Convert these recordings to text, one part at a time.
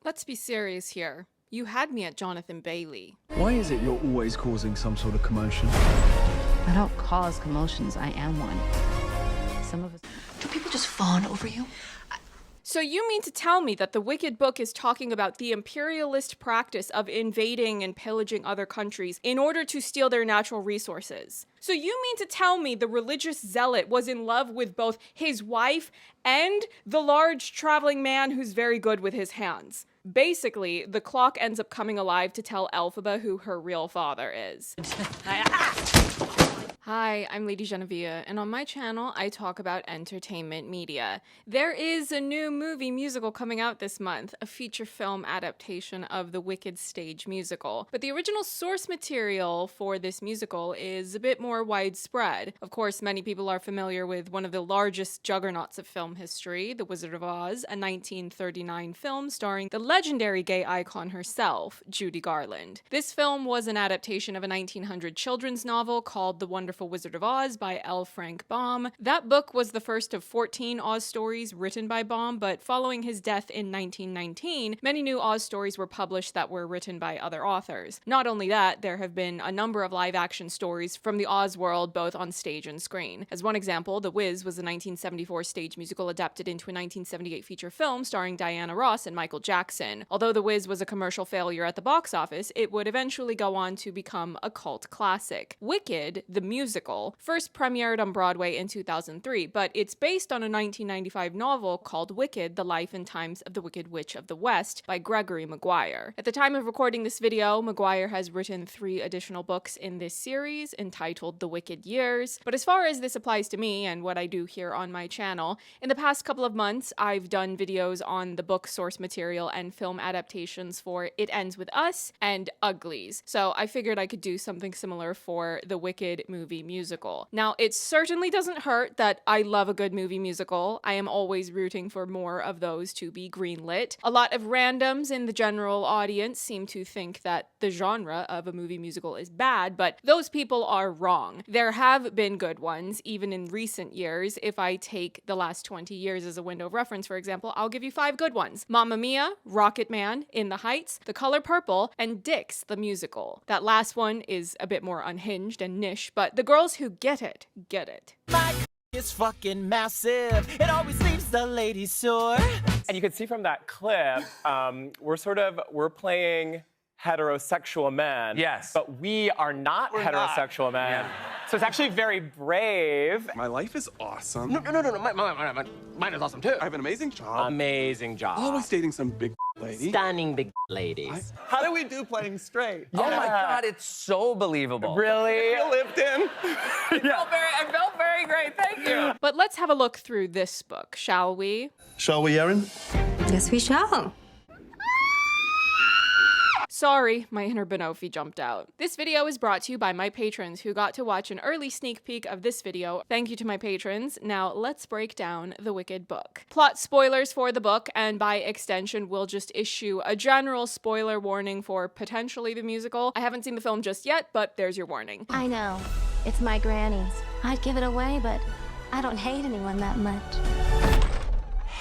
Let's be serious here. You had me at Jonathan Bailey. Why is it you're always causing some sort of commotion? I don't cause commotions, I am one. Some of us... Do people just fawn over you? So you mean to tell me that the Wicked book is talking about the imperialist practice of invading and pillaging other countries in order to steal their natural resources? So you mean to tell me the religious zealot was in love with both his wife and the large traveling man who's very good with his hands? Basically, the clock ends up coming alive to tell Elphaba who her real father is. Hi, I'm Lady Genevieve, and on my channel, I talk about entertainment media. There is a new movie musical coming out this month, a feature film adaptation of the Wicked stage musical. But the original source material for this musical is a bit more widespread. Of course, many people are familiar with one of the largest juggernauts of film history, The Wizard of Oz, a 1939 film starring the legendary gay icon herself, Judy Garland. This film was an adaptation of a 1900 children's novel called The Wonderful Wizard of Oz by L. Frank Baum. That book was the first of 14 Oz stories written by Baum, but following his death in 1919, many new Oz stories were published that were written by other authors. Not only that, there have been a number of live-action stories from the Oz world, both on stage and screen. As one example, The Wiz was a 1974 stage musical adapted into a 1978 feature film starring Diana Ross and Michael Jackson. Although The Wiz was a commercial failure at the box office, it would eventually go on to become a cult classic. Wicked, the musical, first premiered on Broadway in 2003, but it's based on a 1995 novel called Wicked, The Life and Times of the Wicked Witch of the West by Gregory Maguire. At the time of recording this video, Maguire has written 3 additional books in this series entitled The Wicked Years. But as far as this applies to me and what I do here on my channel, in the past couple of months, I've done videos on the book source material and film adaptations for It Ends With Us and Uglies. So I figured I could do something similar for the Wicked movie musical. Now, it certainly doesn't hurt that I love a good movie musical. I am always rooting for more of those to be greenlit. A lot of randoms in the general audience seem to think that the genre of a movie musical is bad, but those people are wrong. There have been good ones, even in recent years. If I take the last 20 years as a window of reference, for example, I'll give you 5 good ones. Mamma Mia, Rocket Man, In the Heights, The Color Purple, and Dix, the musical. That last one is a bit more unhinged and niche, but the girls who get it, get it. My is fucking massive. It always leaves the ladies sore. And you can see from that clip, we're playing heterosexual men. Yes. But we are not heterosexual men. Yeah. So it's actually very brave. My life is awesome. No. Mine is awesome too. I have an amazing job. Amazing job. Always dating some big lady. Stunning big ladies. How do we do playing straight? Oh my God, it's so believable. Really? You lived in. I felt very great, thank you. But let's have a look through this book, shall we? Shall we, Erin? Yes, we shall. Sorry, my inner Banofi jumped out. This video is brought to you by my patrons who got to watch an early sneak peek of this video. Thank you to my patrons. Now let's break down the Wicked book. Plot spoilers for the book, and by extension, we'll just issue a general spoiler warning for potentially the musical. I haven't seen the film just yet, but there's your warning. I know. It's my granny's. I'd give it away, but I don't hate anyone that much.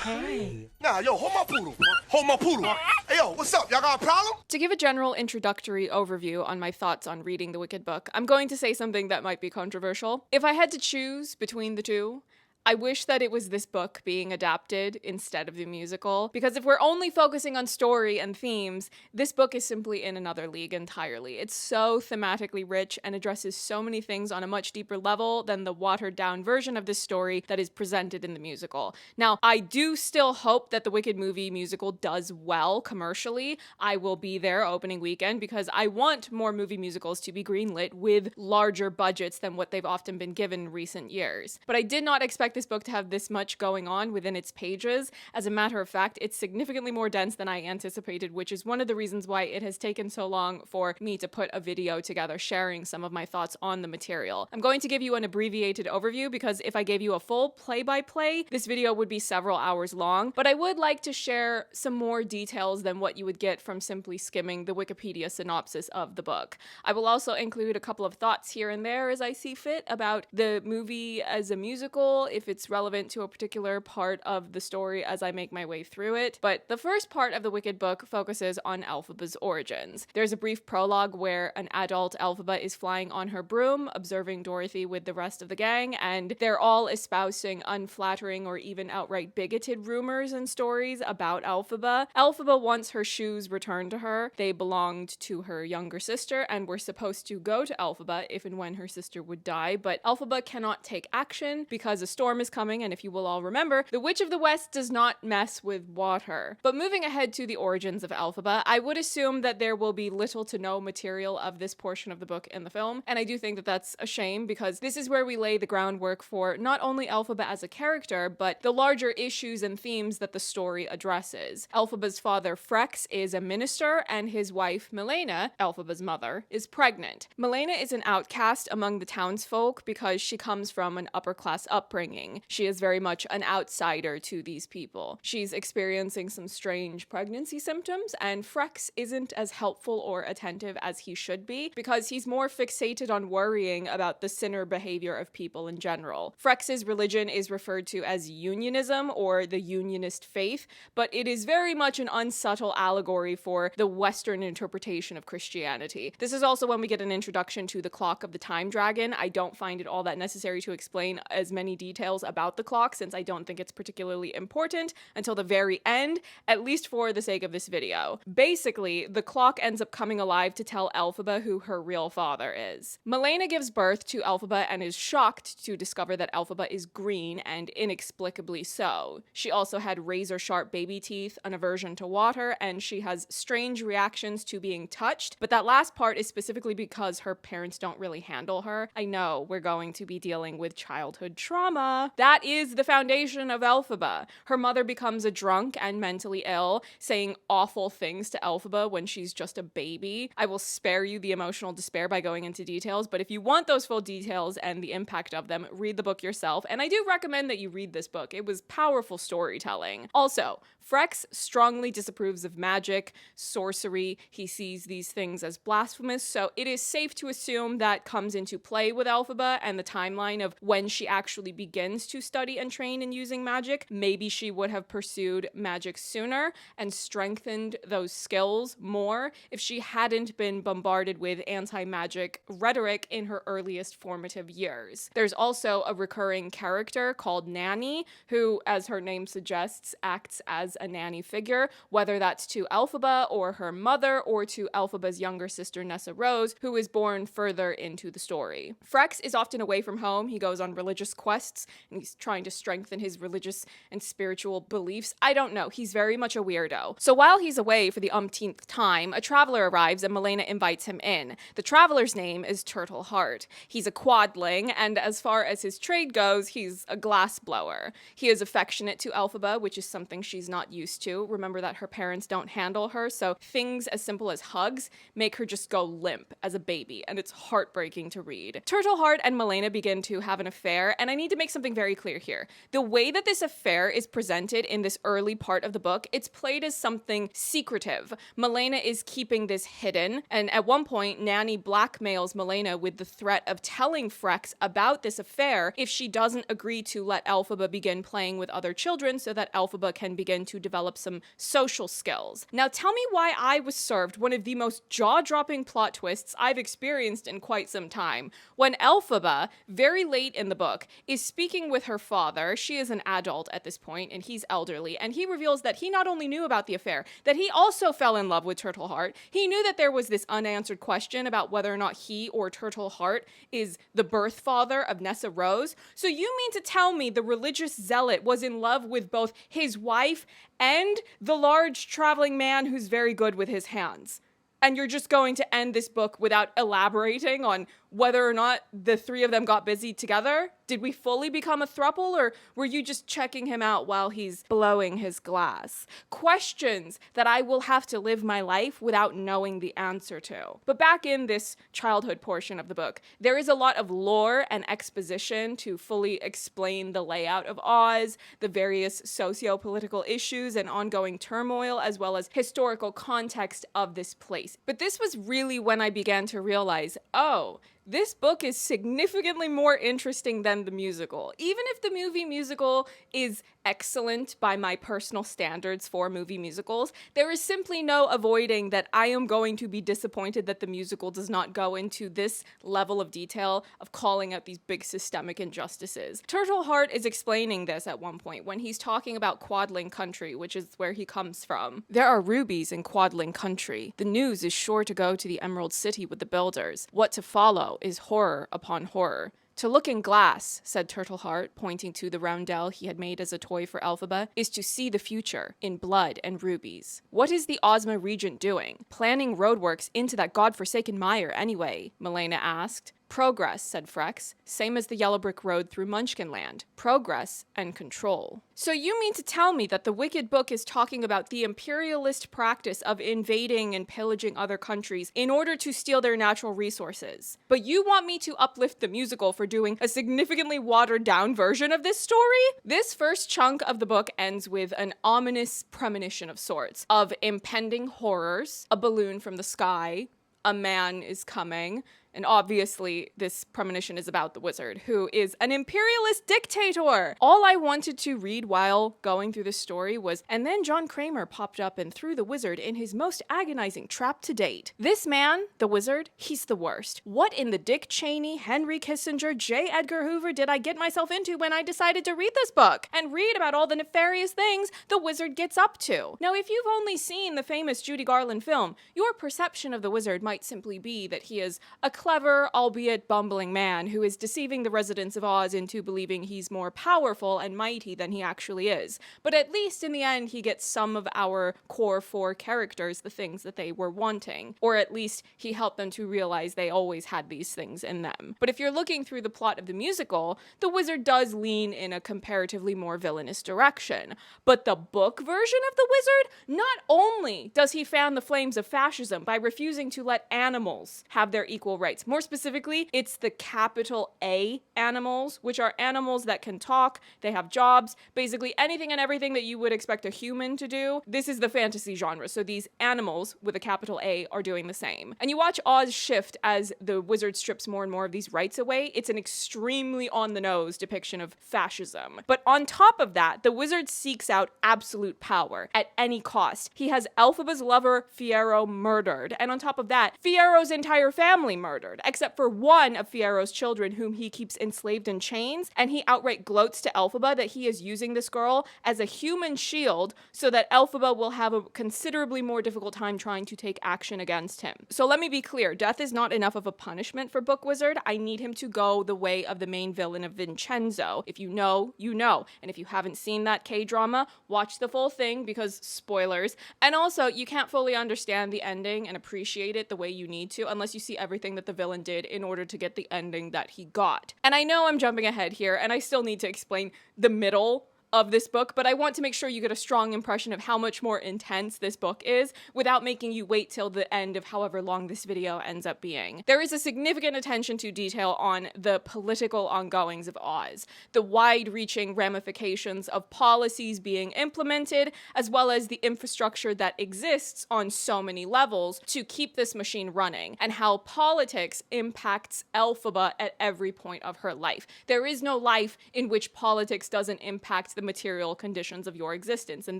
Hey. Nah, yo, hold my poodle. Hold my poodle. Hey, yo, what's up? Y'all got a problem? To give a general introductory overview on my thoughts on reading the Wicked book, I'm going to say something that might be controversial. If I had to choose between the two, I wish that it was this book being adapted instead of the musical, because if we're only focusing on story and themes, this book is simply in another league entirely. It's so thematically rich and addresses so many things on a much deeper level than the watered-down version of this story that is presented in the musical. Now, I do still hope that the Wicked movie musical does well commercially. I will be there opening weekend because I want more movie musicals to be greenlit with larger budgets than what they've often been given in recent years. But I did not expect this book to have this much going on within its pages. As a matter of fact, it's significantly more dense than I anticipated, which is one of the reasons why it has taken so long for me to put a video together sharing some of my thoughts on the material. I'm going to give you an abbreviated overview because if I gave you a full play-by-play, this video would be several hours long, but I would like to share some more details than what you would get from simply skimming the Wikipedia synopsis of the book. I will also include a couple of thoughts here and there as I see fit about the movie as a musical, if if it's relevant to a particular part of the story as I make my way through it. But the first part of the Wicked book focuses on Elphaba's origins. There's a brief prologue where an adult Elphaba is flying on her broom, observing Dorothy with the rest of the gang, and they're all espousing unflattering or even outright bigoted rumors and stories about Elphaba. Elphaba wants her shoes returned to her. They belonged to her younger sister and were supposed to go to Elphaba if and when her sister would die, but Elphaba cannot take action because a storm is coming, and if you will all remember, the Witch of the West does not mess with water. But moving ahead to the origins of Elphaba, I would assume that there will be little to no material of this portion of the book in the film, and I do think that that's a shame because this is where we lay the groundwork for not only Elphaba as a character, but the larger issues and themes that the story addresses. Elphaba's father, Frex, is a minister, and his wife, Milena, Elphaba's mother, is pregnant. Milena is an outcast among the townsfolk because she comes from an upper-class upbringing. She is very much an outsider to these people. She's experiencing some strange pregnancy symptoms, and Frex isn't as helpful or attentive as he should be because he's more fixated on worrying about the sinner behavior of people in general. Frex's religion is referred to as unionism or the unionist faith, but it is very much an unsubtle allegory for the Western interpretation of Christianity. This is also when we get an introduction to the clock of the time dragon. I don't find it all that necessary to explain as many details about the clock since I don't think it's particularly important until the very end, at least for the sake of this video. Basically, the clock ends up coming alive to tell Elphaba who her real father is. Milena gives birth to Elphaba and is shocked to discover that Elphaba is green, and inexplicably so. She also had razor-sharp baby teeth, an aversion to water, and she has strange reactions to being touched, but that last part is specifically because her parents don't really handle her. I know we're going to be dealing with childhood trauma. That is the foundation of Elphaba. Her mother becomes a drunk and mentally ill, saying awful things to Elphaba when she's just a baby. I will spare you the emotional despair by going into details, but if you want those full details and the impact of them, read the book yourself, and I do recommend that you read this book. It was powerful storytelling. Also, Frex strongly disapproves of magic, sorcery. He sees these things as blasphemous, so it is safe to assume that comes into play with Elphaba and the timeline of when she actually begins to study and train in using magic. Maybe she would have pursued magic sooner and strengthened those skills more if she hadn't been bombarded with anti-magic rhetoric in her earliest formative years. There's also a recurring character called Nanny, who, as her name suggests, acts as a nanny figure, whether that's to Elphaba or her mother or to Elphaba's younger sister Nessa Rose, who is born further into the story. Frex is often away from home. He goes on religious quests and he's trying to strengthen his religious and spiritual beliefs. I don't know. He's very much a weirdo. So while he's away for the umpteenth time, a traveler arrives and Milena invites him in. The traveler's name is Turtle Heart. He's a quadling, and as far as his trade goes, he's a glass blower. He is affectionate to Elphaba, which is something she's not used to. Remember that her parents don't handle her, so things as simple as hugs make her just go limp as a baby, and it's heartbreaking to read. Turtle Heart and Milena begin to have an affair, and I need to make something very clear here. The way that this affair is presented in this early part of the book, it's played as something secretive. Milena is keeping this hidden, and at one point, Nanny blackmails Milena with the threat of telling Frex about this affair if she doesn't agree to let Elphaba begin playing with other children so that Elphaba can begin to develop some social skills. Now tell me why I was served one of the most jaw-dropping plot twists I've experienced in quite some time. When Elphaba, very late in the book, is speaking with her father, she is an adult at this point and he's elderly, and he reveals that he not only knew about the affair, that he also fell in love with Turtle Heart. He knew that there was this unanswered question about whether or not he or Turtle Heart is the birth father of Nessa Rose. So you mean to tell me the religious zealot was in love with both his wife and the large traveling man who's very good with his hands? And you're just going to end this book without elaborating on whether or not the three of them got busy together? Did we fully become a throuple, or were you just checking him out while he's blowing his glass? Questions that I will have to live my life without knowing the answer to. But back in this childhood portion of the book, there is a lot of lore and exposition to fully explain the layout of Oz, the various socio-political issues and ongoing turmoil, as well as historical context of this place. But this was really when I began to realize, oh, This book is significantly more interesting than the musical. Even if the movie musical is excellent by my personal standards for movie musicals, there is simply no avoiding that I am going to be disappointed that the musical does not go into this level of detail of calling out these big systemic injustices. Turtle Heart is explaining this at one point when he's talking about Quadling Country, which is where he comes from. There are rubies in Quadling Country. The news is sure to go to the Emerald City with the builders. What to follow is horror upon horror. To look in glass, said Turtleheart, pointing to the roundel he had made as a toy for Elphaba, is to see the future in blood and rubies. What is the Ozma Regent doing? Planning roadworks into that godforsaken mire anyway, Milena asked. Progress, said Frex, same as the yellow brick road through Munchkinland. Progress and control. So you mean to tell me that the Wicked book is talking about the imperialist practice of invading and pillaging other countries in order to steal their natural resources? But you want me to uplift the musical for doing a significantly watered down version of this story? This first chunk of the book ends with an ominous premonition of sorts, of impending horrors, a balloon from the sky, a man is coming, and obviously, this premonition is about the wizard, who is an imperialist dictator. All I wanted to read while going through this story was, and then John Kramer popped up and threw the wizard in his most agonizing trap to date. This man, the wizard, he's the worst. What in the Dick Cheney, Henry Kissinger, J. Edgar Hoover did I get myself into when I decided to read this book and read about all the nefarious things the wizard gets up to? Now, if you've only seen the famous Judy Garland film, your perception of the wizard might simply be that he is a clever, albeit bumbling man who is deceiving the residents of Oz into believing he's more powerful and mighty than he actually is. But at least in the end, he gets some of our core 4 characters the things that they were wanting. Or at least he helped them to realize they always had these things in them. But if you're looking through the plot of the musical, the wizard does lean in a comparatively more villainous direction. But the book version of the wizard, not only does he fan the flames of fascism by refusing to let animals have their equal rights. More specifically, it's the capital A animals, which are animals that can talk, they have jobs, basically anything and everything that you would expect a human to do. This is the fantasy genre, so these animals with a capital A are doing the same. And you watch Oz shift as the wizard strips more and more of these rights away. It's an extremely on-the-nose depiction of fascism. But on top of that, the wizard seeks out absolute power at any cost. He has Elphaba's lover, Fiyero, murdered, and on top of that, Fiyero's entire family murdered, except for one of Fiero's children whom he keeps enslaved in chains, and he outright gloats to Elphaba that he is using this girl as a human shield so that Elphaba will have a considerably more difficult time trying to take action against him. So let me be clear, death is not enough of a punishment for Book Wizard. I need him to go the way of the main villain of Vincenzo. If you know, you know. And if you haven't seen that K-drama, watch the full thing because spoilers. And also, you can't fully understand the ending and appreciate it the way you need to unless you see everything that the villain did in order to get the ending that he got. And I know I'm jumping ahead here, and I still need to explain the middle of this book, but I want to make sure you get a strong impression of how much more intense this book is without making you wait till the end of however long this video ends up being. There is a significant attention to detail on the political ongoings of Oz, the wide-reaching ramifications of policies being implemented, as well as the infrastructure that exists on so many levels to keep this machine running, and how politics impacts Elphaba at every point of her life. There is no life in which politics doesn't impact the material conditions of your existence, and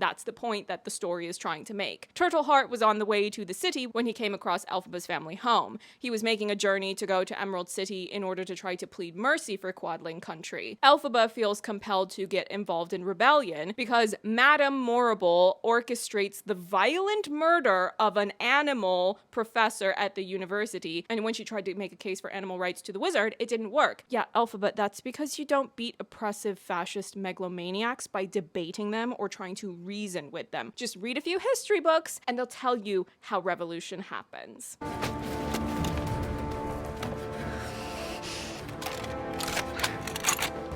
that's the point that the story is trying to make. Turtleheart was on the way to the city when he came across Elphaba's family home. He was making a journey to go to Emerald City in order to try to plead mercy for Quadling Country. Elphaba feels compelled to get involved in rebellion because Madame Morrible orchestrates the violent murder of an animal professor at the university, and when she tried to make a case for animal rights to the wizard, it didn't work. Yeah, Elphaba, that's because you don't beat oppressive fascist megalomaniacs by debating them or trying to reason with them. Just read a few history books and they'll tell you how revolution happens.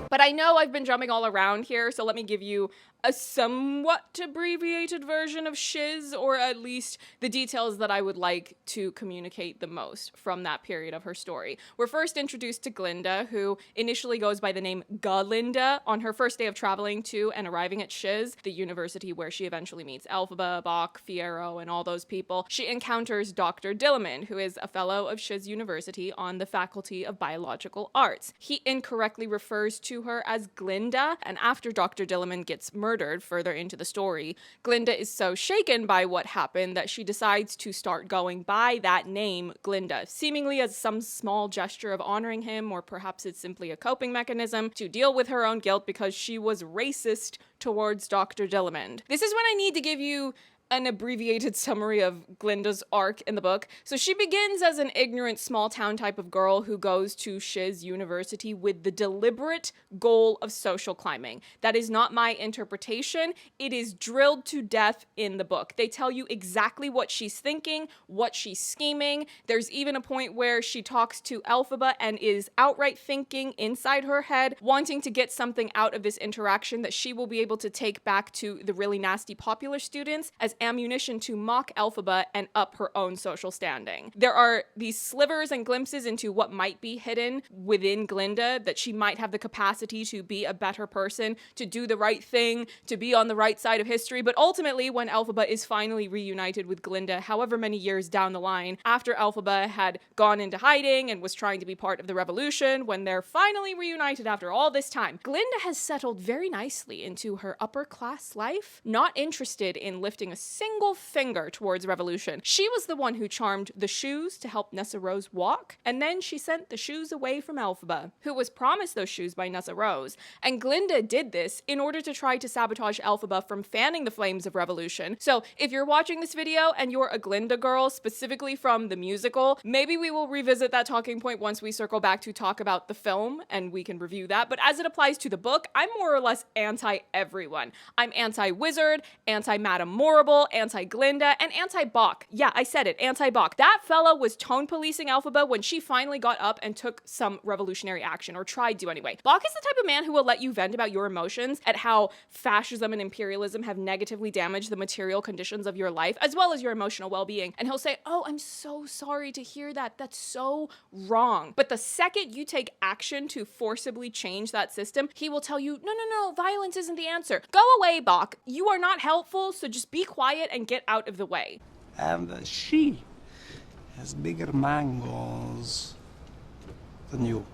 But I know I've been jumping all around here, so let me give you a somewhat abbreviated version of shiz, or at least the details that I would like to communicate the most from that period of her story. We're first introduced to Glinda, who initially goes by the name Galinda, on her first day of traveling to and arriving at Shiz, the university where she eventually meets Elphaba, Bach, Fiyero, and all those people. She encounters Dr. Dillamond, who is a fellow of Shiz University on the Faculty of Biological Arts. He incorrectly refers to her as Glinda, and after Dr. Dillamond gets murdered further into the story, Glinda is so shaken by what happened that she decides to start going by that name, Glinda, seemingly as some small gesture of honoring him, or perhaps it's simply a coping mechanism to deal with her own guilt because she was racist towards Dr. Dillamond. This is when I need to give you an abbreviated summary of Glinda's arc in the book. So she begins as an ignorant small town type of girl who goes to Shiz University with the deliberate goal of social climbing. That is not my interpretation. It is drilled to death in the book. They tell you exactly what she's thinking, what she's scheming. There's even a point where she talks to Elphaba and is outright thinking inside her head, wanting to get something out of this interaction that she will be able to take back to the really nasty popular students as ammunition to mock Elphaba and up her own social standing. There are these slivers and glimpses into what might be hidden within Glinda, that she might have the capacity to be a better person, to do the right thing, to be on the right side of history, but ultimately when Elphaba is finally reunited with Glinda, however many years down the line, after Elphaba had gone into hiding and was trying to be part of the revolution, when they're finally reunited after all this time, Glinda has settled very nicely into her upper class life, not interested in lifting a single finger towards revolution. She was the one who charmed the shoes to help Nessa Rose walk, and then she sent the shoes away from Elphaba, who was promised those shoes by Nessa Rose. And Glinda did this in order to try to sabotage Elphaba from fanning the flames of revolution. So if you're watching this video and you're a Glinda girl, specifically from the musical, maybe we will revisit that talking point once we circle back to talk about the film and we can review that. But as it applies to the book, I'm more or less anti-everyone. I'm anti-Wizard, anti-Madame Morrible, anti-Glinda, and anti-Bach. Yeah, I said it, anti-Bach. That fella was tone policing Elphaba when she finally got up and took some revolutionary action, or tried to anyway. Bach is the type of man who will let you vent about your emotions at how fascism and imperialism have negatively damaged the material conditions of your life, as well as your emotional well-being. And he'll say, oh, I'm so sorry to hear that. That's so wrong. But the second you take action to forcibly change that system, he will tell you, no, violence isn't the answer. Go away, Bach. You are not helpful, so just be quiet and get out of the way. And she has bigger mangoes than you.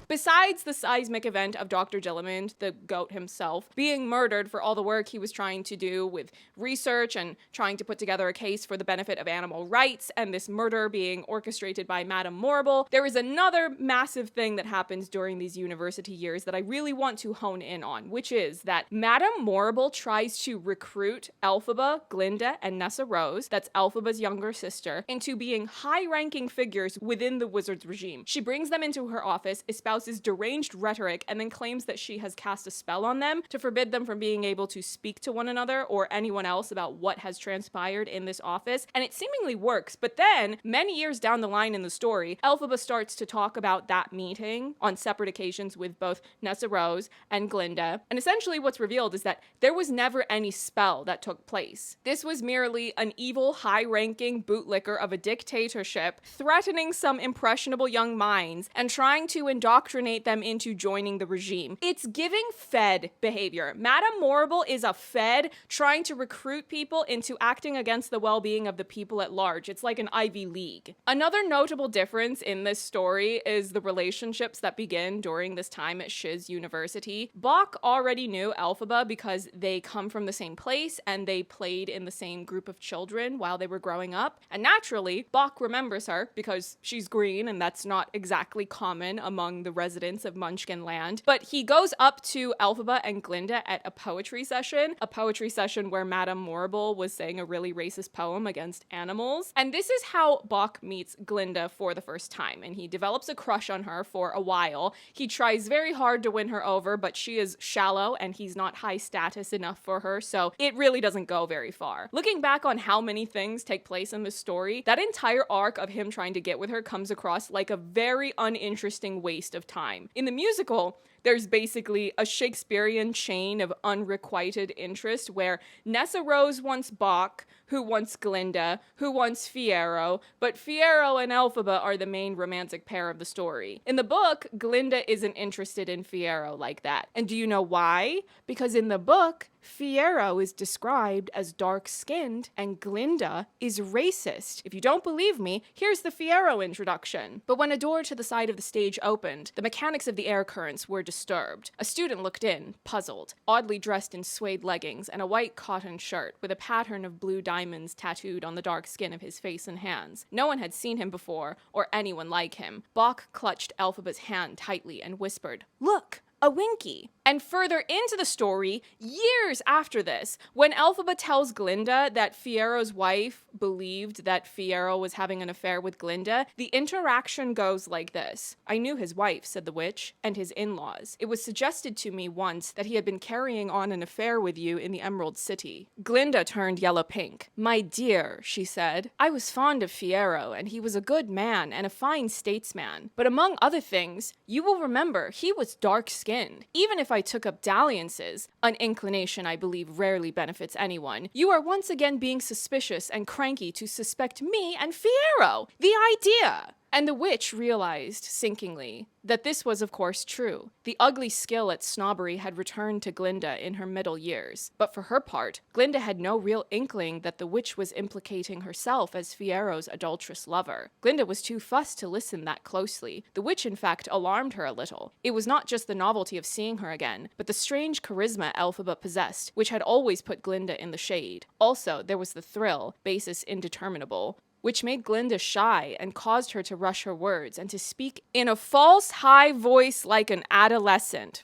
Besides the seismic event of Dr. Dillamond, the goat himself, being murdered for all the work he was trying to do with research and trying to put together a case for the benefit of animal rights, and this murder being orchestrated by Madame Morrible, there is another massive thing that happens during these university years that I really want to hone in on, which is that Madame Morrible tries to recruit Elphaba, Glinda, and Nessa Rose, that's Elphaba's younger sister, into being high-ranking figures within the Wizard's regime. She brings them into her office, espouses deranged rhetoric, and then claims that she has cast a spell on them to forbid them from being able to speak to one another or anyone else about what has transpired in this office, and it seemingly works. But then, many years down the line in the story, Elphaba starts to talk about that meeting on separate occasions with both Nessa Rose and Glinda, and essentially what's revealed is that there was never any spell that took place. This was merely an evil, high-ranking bootlicker of a dictatorship threatening some impressionable young minds and trying to indoctrinate them into joining the regime. It's giving Fed behavior. Madame Morrible is a Fed trying to recruit people into acting against the well-being of the people at large. It's like an Ivy League. Another notable difference in this story is the relationships that begin during this time at Shiz University. Bach already knew Elphaba because they come from the same place and they played in the same group of children while they were growing up. And naturally, Bach remembers her because she's green, and that's not exactly common among the residents of Munchkin Land. But he goes up to Elphaba and Glinda at a poetry session where Madame Morrible was saying a really racist poem against animals. And this is how Bach meets Glinda for the first time, and he develops a crush on her for a while. He tries very hard to win her over, but she is shallow and he's not high status enough for her, so it really doesn't go very far. Looking back on how many things take place in this story, that entire arc of him trying to get with her comes across like a very uninteresting waste of time. In the musical, there's basically a Shakespearean chain of unrequited interest where Nessa Rose wants Bach, who wants Glinda, who wants Fiyero, but Fiyero and Elphaba are the main romantic pair of the story. In the book, Glinda isn't interested in Fiyero like that. And do you know why? Because in the book, Fiyero is described as dark-skinned and Glinda is racist. If you don't believe me, here's the Fiyero introduction. But when a door to the side of the stage opened, the mechanics of the air currents were disturbed. A student looked in, puzzled, oddly dressed in suede leggings and a white cotton shirt with a pattern of blue diamonds tattooed on the dark skin of his face and hands. No one had seen him before, or anyone like him. Bach clutched Elphaba's hand tightly and whispered, "Look, a Winky." And further into the story, years after this, when Elphaba tells Glinda that Fiyero's wife believed that Fiyero was having an affair with Glinda, the interaction goes like this. "I knew his wife," said the witch, "and his in-laws. It was suggested to me once that he had been carrying on an affair with you in the Emerald City." Glinda turned yellow-pink. "My dear," she said, "I was fond of Fiyero, and he was a good man and a fine statesman. But among other things, you will remember he was dark-skinned. Even if I took up dalliances, an inclination I believe rarely benefits anyone, you are once again being suspicious and cranky to suspect me and Fiyero. The idea!" And the witch realized, sinkingly, that this was of course true. The ugly skill at snobbery had returned to Glinda in her middle years. But for her part, Glinda had no real inkling that the witch was implicating herself as Fiyero's adulterous lover. Glinda was too fussed to listen that closely. The witch, in fact, alarmed her a little. It was not just the novelty of seeing her again, but the strange charisma Elphaba possessed, which had always put Glinda in the shade. Also, there was the thrill, basis indeterminable, which made Glinda shy and caused her to rush her words and to speak in a false high voice like an adolescent.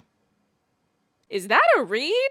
Is that a read?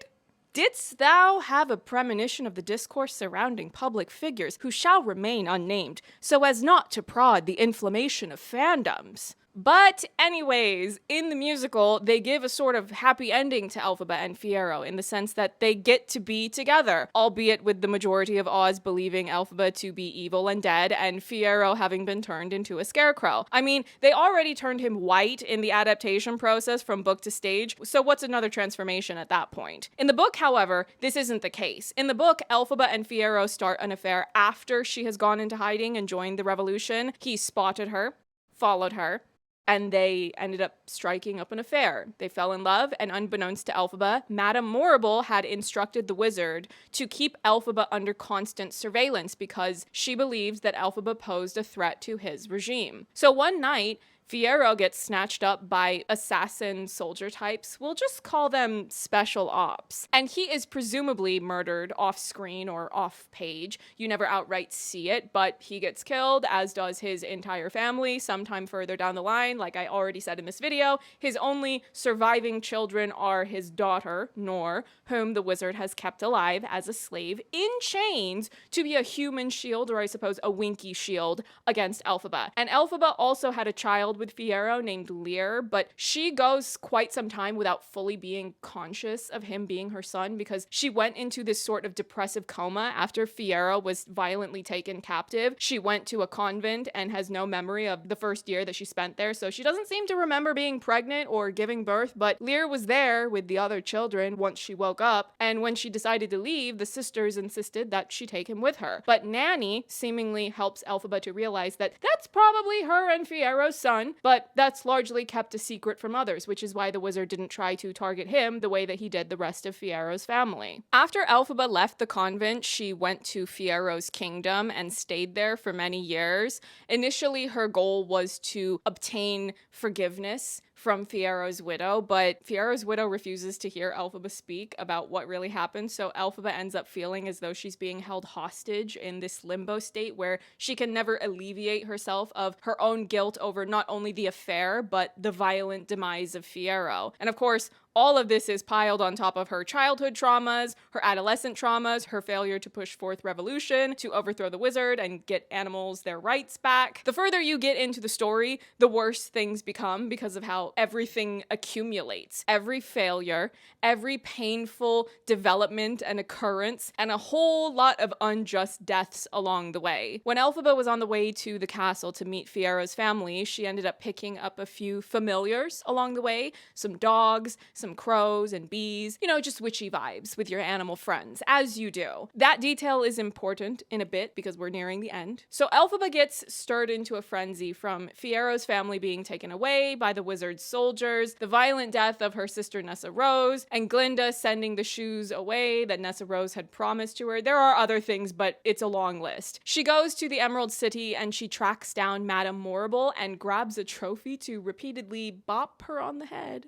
"Didst thou have a premonition of the discourse surrounding public figures who shall remain unnamed, so as not to prod the inflammation of fandoms?" But anyways, in the musical, they give a sort of happy ending to Elphaba and Fiyero in the sense that they get to be together, albeit with the majority of Oz believing Elphaba to be evil and dead, and Fiyero having been turned into a scarecrow. I mean, they already turned him white in the adaptation process from book to stage, so what's another transformation at that point? In the book, however, this isn't the case. In the book, Elphaba and Fiyero start an affair after she has gone into hiding and joined the revolution. He spotted her, followed her, and they ended up striking up an affair. They fell in love, and unbeknownst to Elphaba, Madame Morrible had instructed the wizard to keep Elphaba under constant surveillance because she believed that Elphaba posed a threat to his regime. So one night, Fiyero gets snatched up by assassin soldier types. We'll just call them special ops. And he is presumably murdered off screen or off page. You never outright see it, but he gets killed, as does his entire family sometime further down the line. Like I already said in this video, his only surviving children are his daughter, Noor, whom the wizard has kept alive as a slave in chains to be a human shield, or I suppose a Winky shield, against Elphaba. And Elphaba also had a child with Fiyero named Lear, but she goes quite some time without fully being conscious of him being her son because she went into this sort of depressive coma after Fiyero was violently taken captive. She went to a convent and has no memory of the first year that she spent there, so she doesn't seem to remember being pregnant or giving birth, but Lear was there with the other children once she woke up, and when she decided to leave, the sisters insisted that she take him with her. But Nanny seemingly helps Elphaba to realize that that's probably her and Fiyero's son, but that's largely kept a secret from others, which is why the wizard didn't try to target him the way that he did the rest of Fiyero's family. After Elphaba left the convent, she went to Fiyero's kingdom and stayed there for many years. Initially, her goal was to obtain forgiveness from Fiyero's widow, but Fiyero's widow refuses to hear Elphaba speak about what really happened, so Elphaba ends up feeling as though she's being held hostage in this limbo state where she can never alleviate herself of her own guilt over not only the affair, but the violent demise of Fiyero. And of course, All of this is piled on top of her childhood traumas, her adolescent traumas, her failure to push forth revolution, to overthrow the wizard and get animals their rights back. The further you get into the story, the worse things become because of how everything accumulates. Every failure, every painful development and occurrence, and a whole lot of unjust deaths along the way. When Elphaba was on the way to the castle to meet Fiyera's family, she ended up picking up a few familiars along the way, some dogs, some crows and bees, you know, just witchy vibes with your animal friends, as you do. That detail is important in a bit because we're nearing the end. So Elphaba gets stirred into a frenzy from Fiyera's family being taken away by the wizard's soldiers, the violent death of her sister Nessa Rose, and Glinda sending the shoes away that Nessa Rose had promised to her. There are other things, but it's a long list. She goes to the Emerald City and she tracks down Madame Morrible and grabs a trophy to repeatedly bop her on the head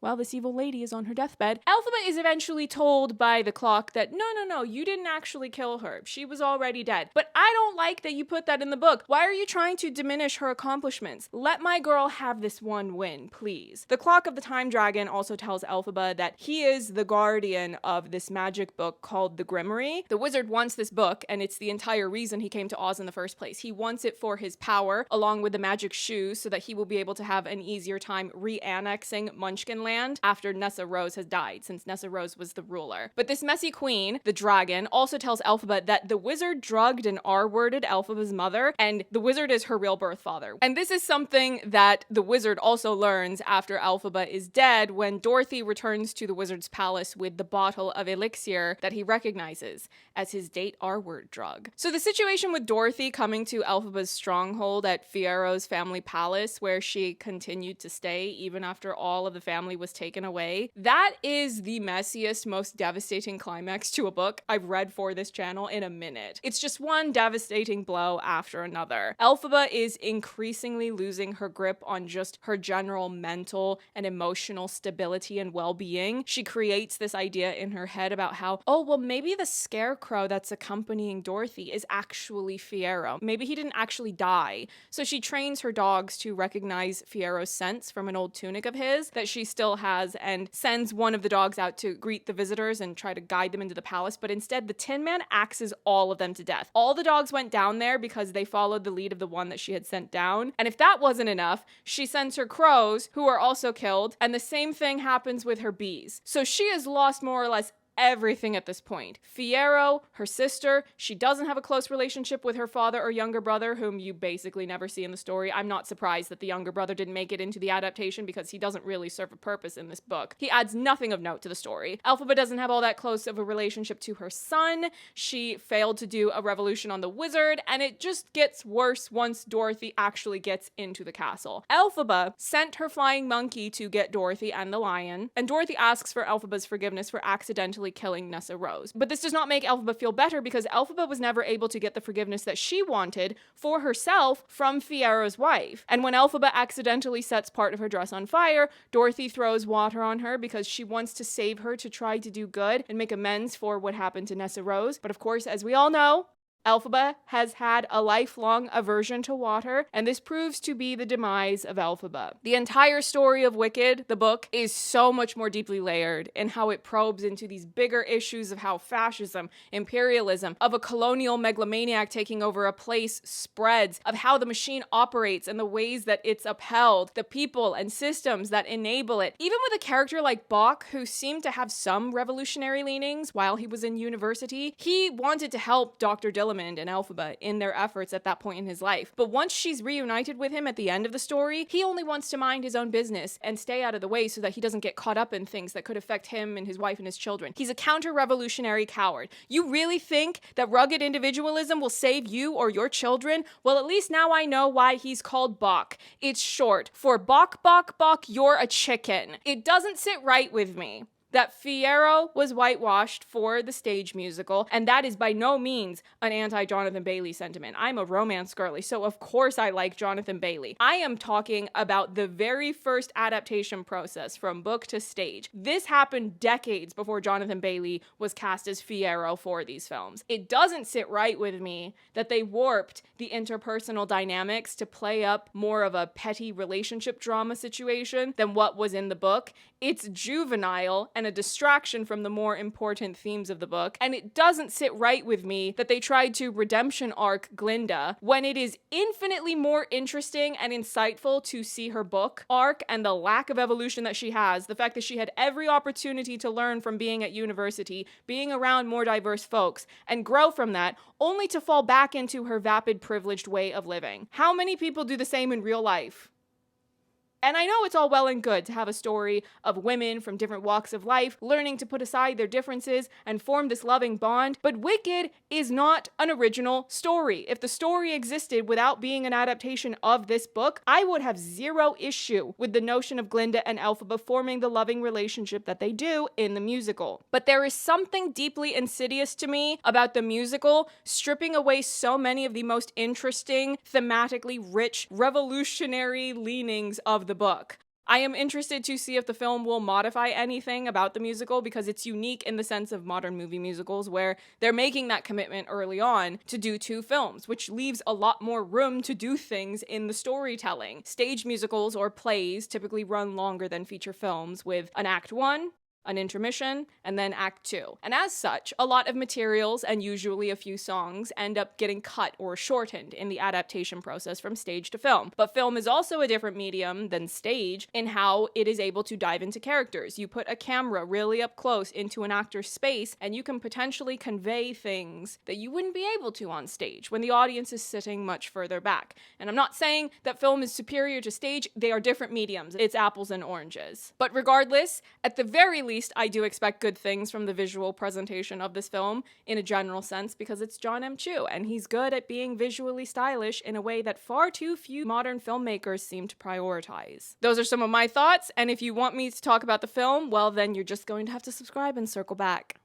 while this evil lady is on her deathbed. Elphaba is eventually told by the clock that no, you didn't actually kill her. She was already dead. But I don't like that you put that in the book. Why are you trying to diminish her accomplishments? Let my girl have this one win, please. The Clock of the Time Dragon also tells Elphaba that he is the guardian of this magic book called the Grimoire. The wizard wants this book, and it's the entire reason he came to Oz in the first place. He wants it for his power, along with the magic shoes, so that he will be able to have an easier time re-annexing Munchkinland after Nessa Rose has died, since Nessa Rose was the ruler. But this messy queen, the dragon, also tells Elphaba that the wizard drugged and R-worded Elphaba's mother, and the wizard is her real birth father. And this is something that the wizard also learns after Elphaba is dead, when Dorothy returns to the wizard's palace with the bottle of elixir that he recognizes as his date R-word drug. So the situation with Dorothy coming to Elphaba's stronghold at Fiyera's family palace, where she continued to stay even after all of the family was taken away, that is the messiest, most devastating climax to a book I've read for this channel in a minute. It's just one devastating blow after another. Elphaba is increasingly losing her grip on just her general mental and emotional stability and well-being. She creates this idea in her head about how, oh, well, maybe the scarecrow that's accompanying Dorothy is actually Fiyero. Maybe he didn't actually die. So she trains her dogs to recognize Fiero's scents from an old tunic of his that she still has, and sends one of the dogs out to greet the visitors and try to guide them into the palace, but instead the Tin Man axes all of them to death. All the dogs went down there because they followed the lead of the one that she had sent down, and if that wasn't enough, she sends her crows, who are also killed, and the same thing happens with her bees. So she has lost more or less everything at this point. Fiyero, her sister, she doesn't have a close relationship with her father or younger brother, whom you basically never see in the story. I'm not surprised that the younger brother didn't make it into the adaptation because he doesn't really serve a purpose in this book. He adds nothing of note to the story. Elphaba doesn't have all that close of a relationship to her son. She failed to do a revolution on the wizard, and it just gets worse once Dorothy actually gets into the castle. Elphaba sent her flying monkey to get Dorothy and the lion, and Dorothy asks for Elphaba's forgiveness for accidentally killing Nessa Rose. But this does not make Elphaba feel better because Elphaba was never able to get the forgiveness that she wanted for herself from Fiera's wife. And when Elphaba accidentally sets part of her dress on fire, Dorothy throws water on her because she wants to save her to try to do good and make amends for what happened to Nessa Rose. But of course, as we all know, Elphaba has had a lifelong aversion to water, and this proves to be the demise of Elphaba. The entire story of Wicked, the book, is so much more deeply layered in how it probes into these bigger issues of how fascism, imperialism, of a colonial megalomaniac taking over a place spreads, of how the machine operates and the ways that it's upheld, the people and systems that enable it. Even with a character like Bok, who seemed to have some revolutionary leanings while he was in university, he wanted to help Dr. Dillon and Elphaba in their efforts at that point in his life. But once she's reunited with him at the end of the story, he only wants to mind his own business and stay out of the way so that he doesn't get caught up in things that could affect him and his wife and his children. He's a counter-revolutionary coward. You really think that rugged individualism will save you or your children? Well, at least now I know why he's called Bok. It's short for Bok, Bok, Bok, you're a chicken. It doesn't sit right with me. that Fiyero was whitewashed for the stage musical, and that is by no means an anti-Jonathan Bailey sentiment. I'm a romance girly, so of course I like Jonathan Bailey. I am talking about the very first adaptation process from book to stage. This happened decades before Jonathan Bailey was cast as Fiyero for these films. It doesn't sit right with me that they warped the interpersonal dynamics to play up more of a petty relationship drama situation than what was in the book. It's juvenile and a distraction from the more important themes of the book, and it doesn't sit right with me that they tried to redemption arc Glinda when it is infinitely more interesting and insightful to see her book arc and the lack of evolution that she has, the fact that she had every opportunity to learn from being at university, being around more diverse folks, and grow from that, only to fall back into her vapid, privileged way of living. How many people do the same in real life? And I know it's all well and good to have a story of women from different walks of life learning to put aside their differences and form this loving bond, but Wicked is not an original story. If the story existed without being an adaptation of this book, I would have zero issue with the notion of Glinda and Elphaba forming the loving relationship that they do in the musical. But there is something deeply insidious to me about the musical stripping away so many of the most interesting, thematically rich, revolutionary leanings of the book. I am interested to see if the film will modify anything about the musical because it's unique in the sense of modern movie musicals where they're making that commitment early on to do 2 films, which leaves a lot more room to do things in the storytelling. Stage musicals or plays typically run longer than feature films with an act 1, an intermission, and then act 2. And as such, a lot of materials and usually a few songs end up getting cut or shortened in the adaptation process from stage to film. But film is also a different medium than stage in how it is able to dive into characters. You put a camera really up close into an actor's space and you can potentially convey things that you wouldn't be able to on stage when the audience is sitting much further back. And I'm not saying that film is superior to stage, they are different mediums. It's apples and oranges. But regardless, at the very least, I do expect good things from the visual presentation of this film in a general sense because it's Jon M and he's good at being visually stylish in a way that far too few modern filmmakers seem to prioritize. Those are some of my thoughts, and if you want me to talk about the film, well then you're just going to have to subscribe and circle back.